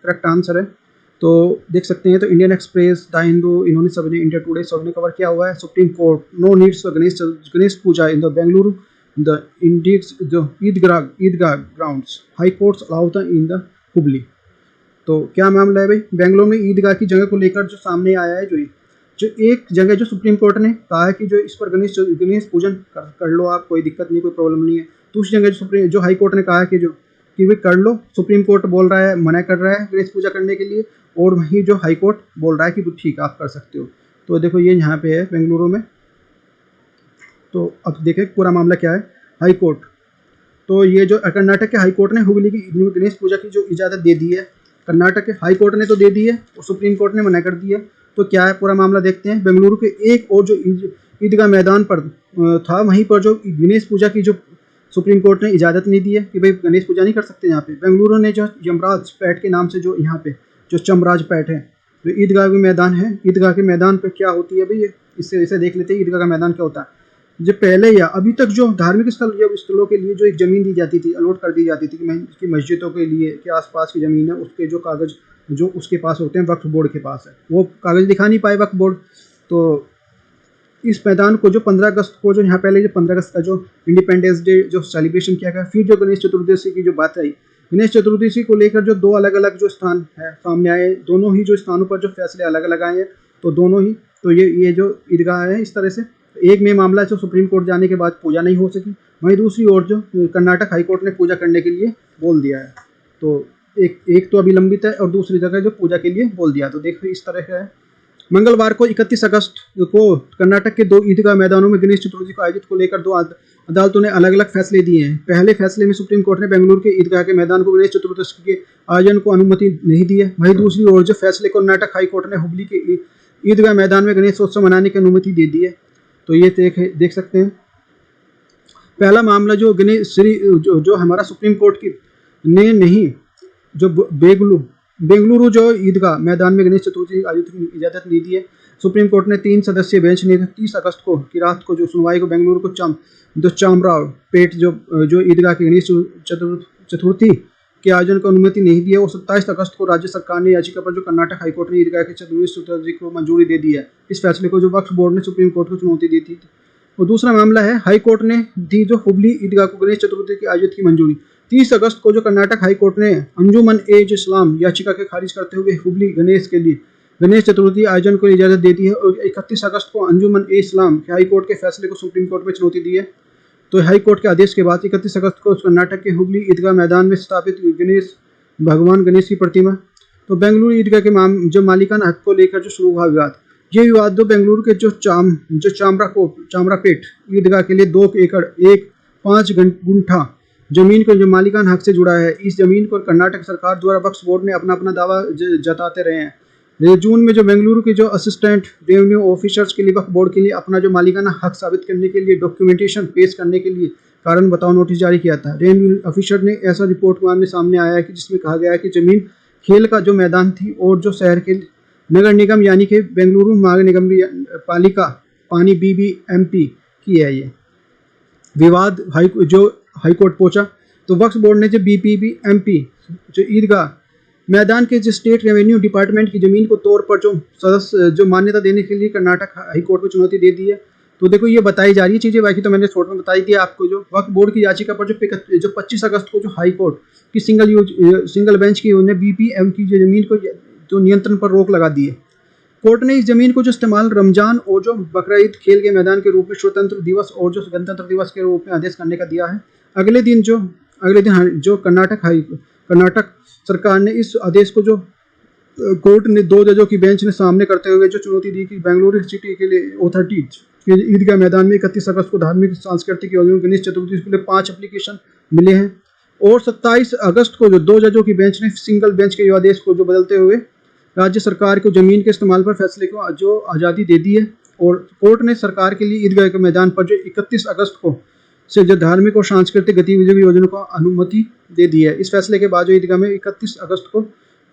Correct answer है। तो देख सकते हैं, तो इंडियन एक्सप्रेस, द हिंदू, इन्होंने सभी ने, इंडिया टुडे सभी ने कवर किया हुआ है। Supreme Court, no needs for Ganesh puja in the Bengaluru the इंडिक्स जो Idgah grounds, high courts allow the in the Hubli. तो क्या मामला है भाई, बेंगलोर में ईदगाह की जगह को लेकर जो सामने आया है, जो एक जगह जो सुप्रीम कोर्ट ने कहा है कि जो इस पर गणेश पूजन कर लो आप, कोई दिक्कत नहीं, कोई प्रॉब्लम नहीं है। दूसरी जगह जो हाई कोर्ट ने कहा है कि वे कर लो, सुप्रीम कोर्ट बोल रहा है, मना कर रहा है गणेश पूजा करने के लिए, और वहीं जो हाई कोर्ट बोल रहा है कि ठीक आप कर सकते हो। तो देखो ये यहाँ पे है बेंगलुरु में। तो अब देखें पूरा मामला क्या है। हाई कोर्ट, तो ये जो कर्नाटक के हाई कोर्ट ने हुबली की गणेश पूजा की जो इजाज़त दे दी है, कर्नाटक के हाई कोर्ट ने तो दे दी है और सुप्रीम कोर्ट ने मना कर दी है। तो क्या है पूरा मामला देखते हैं। बेंगलुरु के एक और जो ईदगाह मैदान पर था, वहीं पर जो गणेश पूजा की जो सुप्रीम कोर्ट ने इजाज़त नहीं दी है कि भाई गणेश पूजा नहीं कर सकते यहाँ पे। बेंगलुरु ने जो यमराज पैट के नाम से जो यहाँ पे जो चमराज पैट है, जो ईदगाह के मैदान है, ईदगाह के मैदान पर क्या होती है भाई, इसे देख लेते हैं ईदगाह का मैदान क्या होता है। जो पहले या अभी तक जो धार्मिक स्थलों के लिए जो एक ज़मीन दी जाती थी, अलॉट कर दी जाती थी कि मस्जिदों के लिए कि आसपास की ज़मीन है, उसके जो कागज़ जो उसके पास होते हैं, वक्फ बोर्ड के पास है, वो कागज़ दिखा नहीं पाए वक्फ बोर्ड। तो इस मैदान को जो 15 अगस्त को जो यहाँ पहले जो 15 अगस्त का जो इंडिपेंडेंस डे जो सेलिब्रेशन किया गया, फिर जो गणेश चतुर्दशी की जो बात आई, गणेश चतुर्दशी को लेकर जो दो अलग अलग जो स्थान है सामने आए, दोनों ही जो स्थानों पर जो फैसले अलग अलग आए हैं, तो दोनों ही तो ये जो ईदगाह है इस तरह से, एक में मामला जो सुप्रीम कोर्ट जाने के बाद पूजा नहीं हो सकी, वहीं दूसरी ओर जो कर्नाटक हाई कोर्ट ने पूजा करने के लिए बोल दिया है। तो एक तो अभी लंबित है और दूसरी जगह जो पूजा के लिए बोल दिया। तो देखो इस तरह का है। मंगलवार को 31 अगस्त को कर्नाटक के 2 ईदगाह मैदानों में गणेश चतुर्थी को आयोजित को लेकर 2 अदालतों ने अलग अलग फैसले दिए हैं। पहले फैसले में सुप्रीम कोर्ट ने बेंगलुरु के ईदगाह के मैदान को गणेश चतुर्थी के आयोजन को अनुमति नहीं दी है। वहीं दूसरी ओर जो फैसले कर्नाटक हाई कोर्ट ने हुबली के ईदगाह मैदान में गणेशोत्सव मनाने की अनुमति दे दी है। तो ये देख सकते हैं। पहला मामला जो गणेश जो हमारा सुप्रीम कोर्ट की ने नहीं, जो बेंगलुरु जो ईदगाह मैदान में गणेश चतुर्थी आयोजित की इजाज़त नहीं दी है। सुप्रीम कोर्ट ने 3 सदस्यीय बेंच ने 30 अगस्त को की रात को जो सुनवाई को बेंगलुरु को चामराव पेट जो ईदगाह की गणेश चतुर्थी के आयोजन को अनुमति नहीं दी है। और 27 अगस्त को राज्य सरकार ने याचिका पर जो कर्नाटक हाईकोर्ट ने ईदगाह के चतुर्थी को मंजूरी दे दी है। इस फैसले को जो वक्फ बोर्ड ने सुप्रीम कोर्ट को चुनौती दी थी। और दूसरा मामला है हाई कोर्ट ने दी जो हुबली ईदगाह को गणेश चतुर्थी की आयोजित की मंजूरी। 30 अगस्त को जो कर्नाटक हाई कोर्ट ने अंजुमन एज इस्लाम याचिका के खारिज करते हुए हुबली गणेश के लिए गणेश चतुर्थी आयोजन को इजाज़त दे दी है। और 31 अगस्त को अंजुमन ए इस्लाम के हाई कोर्ट के फैसले को सुप्रीम कोर्ट में चुनौती दी है। तो हाई कोर्ट के आदेश के बाद 31 अगस्त को कर्नाटक के हुबली ईदगाह मैदान में स्थापित भगवान गणेश की प्रतिमा, तो बेंगलुरु ईदगाह के जो मालिकाना हक को लेकर जो शुरू हुआ विवाद, ये विवाद जो बेंगलुरु के जो चामरापेट ईदगाह के लिए 2 एकड़ 5 गुंठा जमीन को जो मालिकाना हक से जुड़ा है। इस जमीन को कर्नाटक सरकार द्वारा वक्फ बोर्ड ने अपना दावा जताते रहे हैं। जून में जो बेंगलुरु के जो असिस्टेंट रेवेन्यू ऑफिसर्स के लिए वक्फ बोर्ड के लिए अपना जो मालिकाना हक साबित करने के लिए डॉक्यूमेंटेशन पेश करने के लिए कारण बताओ नोटिस जारी किया था। रेवेन्यू ऑफिसर ने ऐसा रिपोर्ट में सामने आया है कि जिसमें कहा गया है कि जमीन खेल का जो मैदान थी और जो शहर के नगर निगम यानी कि बेंगलुरु महानगर निगम पालिका पानी BBMP की है। ये विवाद हाई कोर्ट पहुंचा तो वक्फ बोर्ड ने जो BBMP जो ईदगाह मैदान के जो स्टेट रेवेन्यू डिपार्टमेंट की जमीन को तौर पर जो मान्यता देने के लिए कर्नाटक हाई कोर्ट में चुनौती दे दी है। तो देखो ये बताई जा रही है चीज़ें, बाकी तो मैंने शॉर्ट में बताई थी आपको। जो वक्फ बोर्ड की याचिका पर जो 25 अगस्त को जो हाई कोर्ट की सिंगल बेंच की उन्हें BBM की जो जमीन को जो नियंत्रण पर रोक लगा दी है। कोर्ट ने इस जमीन को जो इस्तेमाल रमजान और जो बकरीद खेल के मैदान के रूप में स्वतंत्र दिवस और जो गणतंत्र दिवस के रूप में आदेश करने का दिया है। अगले दिन जो कर्नाटक सरकार ने इस आदेश को जो कोर्ट ने 2 जजों की बेंच ने सामने करते हुए जो चुनौती दी कि बेंगलुरु सिटी के लिए अथॉरिटीज के ईदगाह मैदान में 31 अगस्त को धार्मिक सांस्कृतिक आयोजन गणेश चतुर्थी के लिए 5 एप्लीकेशन मिले हैं। और 27 अगस्त को जो 2 जजों की बेंच ने सिंगल बेंच के आदेश को जो बदलते हुए राज्य सरकार को जमीन के इस्तेमाल पर फैसले को जो आज़ादी दे दी है। और कोर्ट ने सरकार के लिए ईदगाह के मैदान पर जो 31 अगस्त को से जो धार्मिक और सांस्कृतिक गतिविधियों की योजना को अनुमति दे दी है। इस फैसले के बाद जो ईदगाह में 31 अगस्त को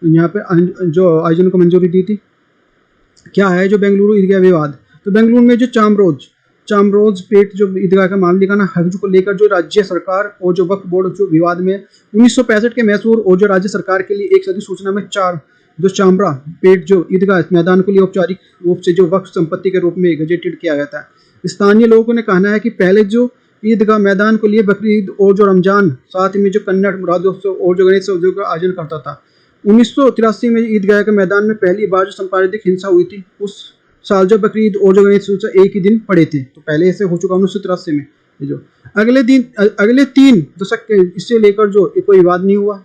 यहाँ पे जो आयोजन को मंजूरी दी थी। क्या है जो बेंगलुरु ईदगाह विवाद, तो बेंगलुरु में जो चामरोज पेट जो ईदगाह का मामलिकाना हक को लेकर जो राज्य सरकार और जो वक्फ बोर्ड जो विवाद में 1965 के मैसूर और जो राज्य सरकार के लिए एक अधिसूचना में चार जो चामरा पेट जो ईदगाह मैदान के लिए औपचारिक रूप से जो वक्फ संपत्ति के रूप में गजेटेड किया गया था। स्थानीय लोगों ने कहना है कि पहले जो ईदगाह मैदान के लिए बकरीद और जो रमजान साथ में जो कन्नड़ राज्योत्सव और जो गणेश उत्सव का आयोजन करता था। 1983 में ईदगाह के मैदान में पहली बार जो सांप्रदायिक हिंसा हुई थी, उस साल जो बकरीद और जो गणेश उत्सव एक ही दिन पड़े थे, तो पहले ऐसे हो चुका 1983 में। जो अगले 3 दशक के इससे लेकर जो कोई विवाद नहीं हुआ,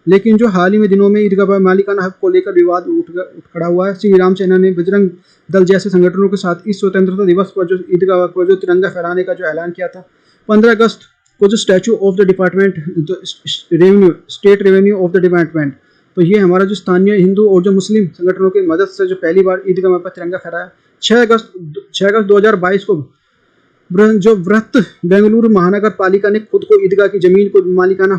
लेकिन जो हाल ही में दिनों में ईदगाह मालिकाना हक को लेकर विवाद उठ खड़ा हुआ है। श्री राम सेना ने बजरंग दल जैसे संगठनों के साथ इस स्वतंत्रता दिवस पर जो ईदगाह पर जो तिरंगा फहराने का जो ऐलान किया था। 15 अगस्त को जो statue of the department revenue state revenue of the department, तो ये हमारा जो स्थानीय हिंदू और जो मुस्लिम संगठनों की मदद से जो पहली बार ईदगाह पर तिरंगा फहराया। 6 अगस्त 2022 को जो व्रत बेंगलुरु महानगर पालिका ने खुद को ईदगाह की जमीन को मालिकाना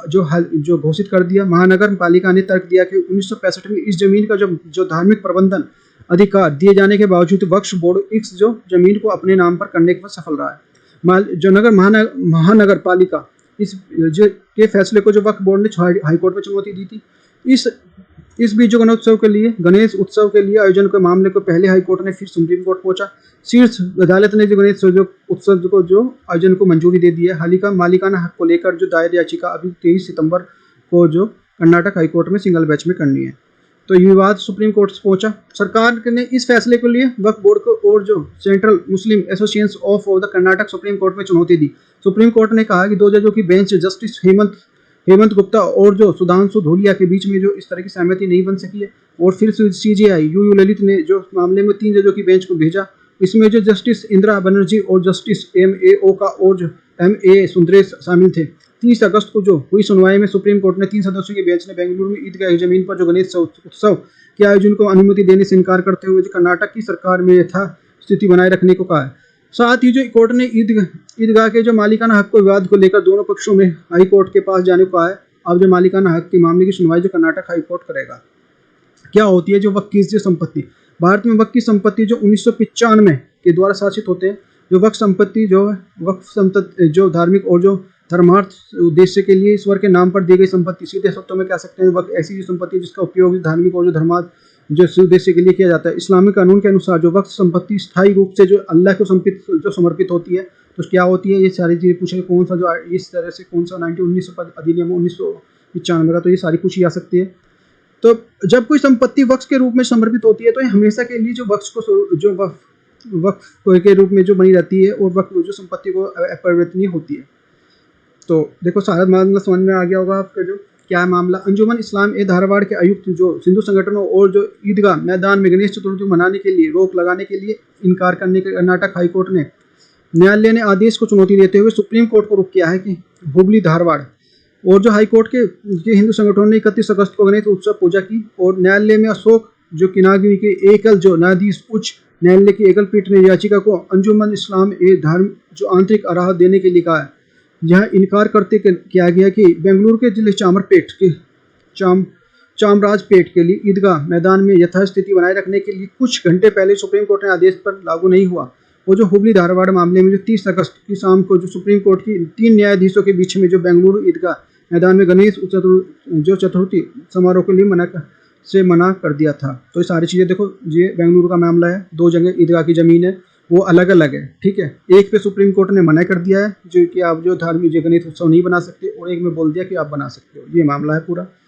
जो घोषित कर दिया। महानगर पालिका ने तर्क दिया कि 1965 में इस जमीन का जो धार्मिक प्रबंधन अधिकार दिए जाने के बावजूद वक्फ बोर्ड इस जो जमीन को अपने नाम पर करने के सफल रहा है। जो महानगर पालिका इस के फैसले को जो वक्फ बोर्ड ने हाईकोर्ट में चुनौती दी थी। इस बीच जो गणेश उत्सव के लिए आयोजन के मामले को पहले हाईकोर्ट ने फिर सुप्रीम कोर्ट पहुंचा। शीर्ष अदालत ने जो गणेश उत्सव को जो आयोजन को मंजूरी दे दी है। हालिका मालिकाना हक को लेकर जो दायर याचिका अभी 23 सितंबर को जो कर्नाटक हाईकोर्ट में सिंगल बेंच में करनी है। तो ये विवाद सुप्रीम कोर्ट पहुंचा। सरकार ने इस फैसले के लिए वक्फ बोर्ड को और जो central Muslim association of the Karnataka supreme court में चुनौती दी। सुप्रीम कोर्ट ने कहा कि 2 जजों की बेंच जस्टिस हेमंत गुप्ता और जो सुधांशु धूलिया के बीच में जो इस तरह की सहमति नहीं बन सकी है, और फिर सीजेआई यू ललित ने जो मामले में 3 जजों की बेंच को भेजा। इसमें जो जस्टिस इंदिरा बनर्जी और जस्टिस MA ओका और जो MA सुंदरेश शामिल थे। 30 अगस्त को जो हुई सुनवाई में सुप्रीम कोर्ट ने 3 सदस्यों की बेंच ने बेंगलुरु में ईदगाह की जमीन पर जो गणेश उत्सव के आयोजन को अनुमति देने से इनकार करते हुए कर्नाटक की सरकार में यथा स्थिति बनाए रखने को कहा है। साथ ही जो कोर्ट ने ईदगाह के जो मालिकाना हक को विवाद को लेकर दोनों पक्षों में हाई कोर्ट के पास जाने को कहा है। अब जो मालिकाना हक के मामले की सुनवाई जो कर्नाटक हाई कोर्ट करेगा। क्या होती है जो वक्फ की जो संपत्ति, भारत में वक्फ की संपत्ति जो 1995 के द्वारा शासित होते हैं। जो वक्फ संपत्ति जो धार्मिक और जो धर्मार्थ उद्देश्य के लिए ईश्वर के नाम पर दी गई संपत्ति, सीधे शब्दों में कह सकते हैं वक्फ ऐसी संपत्ति जिसका उपयोग धार्मिक और जो धर्मार्थ जो उद्देश्य के लिए किया जाता है। इस्लामिक कानून के अनुसार जो वक्फ संपत्ति स्थायी रूप से जो अल्लाह को समर्पित होती है, तो क्या होती है ये सारी चीज़ें पूछे। कौन सा जो इस तरह से कौन सा 1900 अधिनियम 1995 का, तो ये सारी पूछी जा सकती है। तो जब कोई संपत्ति वक्फ के रूप में समर्पित होती है तो ये हमेशा के लिए जो वक्फ के रूप में जो बनी रहती है और वक्फ जो संपत्ति को अपरिवर्तनीय होती है। तो देखो सारा मामला समझ में आ गया होगा आपका जो क्या है मामला। अंजुमन इस्लाम धारवाड़ के आयुक्त जो हिंदू संगठनों और जो ईदगाह मैदान में गणेश चतुर्थी मनाने के लिए रोक लगाने के लिए इनकार करने के कर्नाटक हाईकोर्ट ने न्यायालय ने आदेश को चुनौती देते हुए सुप्रीम कोर्ट को रुख किया है कि हुबली धारवाड़ और जो हाईकोर्ट के हिंदू संगठनों ने 31 अगस्त को गणेश उत्सव पूजा की और न्यायालय में अशोक जो किनागिरी के एकल जो न्यायाधीश उच्च न्यायालय की एकल पीठ ने याचिका को अंजुमन इस्लाम धर्म जो आंतरिक राहत देने के लिए कहा है। यह इनकार करते किया गया कि बेंगलुरु के जिले चामराजपेट के लिए ईदगाह मैदान में यथास्थिति बनाए रखने के लिए कुछ घंटे पहले सुप्रीम कोर्ट के आदेश पर लागू नहीं हुआ। वो जो हुबली धारवाड़ मामले में जो 30 अगस्त की शाम को जो सुप्रीम कोर्ट की 3 न्यायाधीशों के बीच में जो बेंगलुरु ईदगाह मैदान में गणेश चतुर्थी समारोह के लिए मना कर दिया था। तो ये सारी चीज़ें देखो, ये बेंगलुरु का मामला है। 2 जगह ईदगाह की ज़मीन है वो अलग अलग है, ठीक है। एक पे सुप्रीम कोर्ट ने मना कर दिया है जो कि आप जो धार्मिक गणेश उत्सव नहीं बना सकते, और एक में बोल दिया कि आप बना सकते हो। ये मामला है पूरा।